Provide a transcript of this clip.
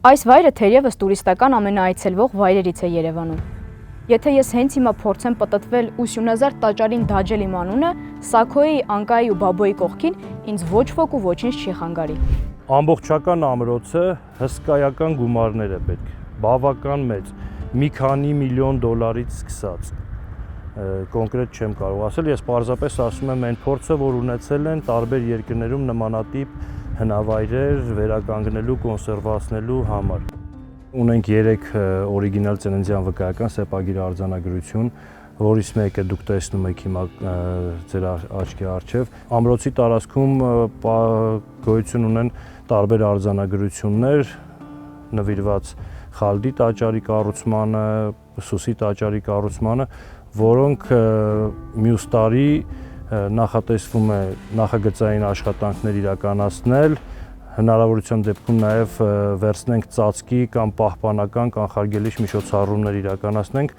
Այս վայրը թերևս տուրիստական ամենաայցելվող վայրերից է Երևանում։ Եթե ես հենց հիմա փորձեմ պտտվել ու Սյունազարդ տաճարին դաջել իմ անունը, Սաքոյի, Անկայի ու Բաբոյի կողքին ինձ ոչ ոք ու ոչինչ չի խանգարի։ Ամբողջական ամրոցը հսկայական գումարներ է պետք, բավական մեծ, մի քանի միլիոն դոլարից սկսած։ Կոնկրետ չեմ կարող ասել, ես պարզապես ասում եմ այն փորձը, որ ունեցել են տարբեր երկրներում նմանատիպ հնավայրեր վերականգնելու, կոնսերվացնելու համար։ Ունենք 3 օրիգինալ ծննդյան վկայական սեպագիր արձանագրություն, որից մեկը դուք տեսնում եք հիմա ձեր աչքի առջև։ Ամրոցի տարածքում գոյություն ունեն տարբեր արձանագրություններ նվիրված Խալդի տաճարի կառուցմանը, Սուսի տաճարի կառուցմանը, որոնք մյուս տարի նախատեսվում է նախագծային աշխատանքներ իրականացնել, հնարավորության դեպքում նաև վերցնենք ծածկի կամ պահպանական կանխարգելիչ միջոցառումներ իրականացնենք։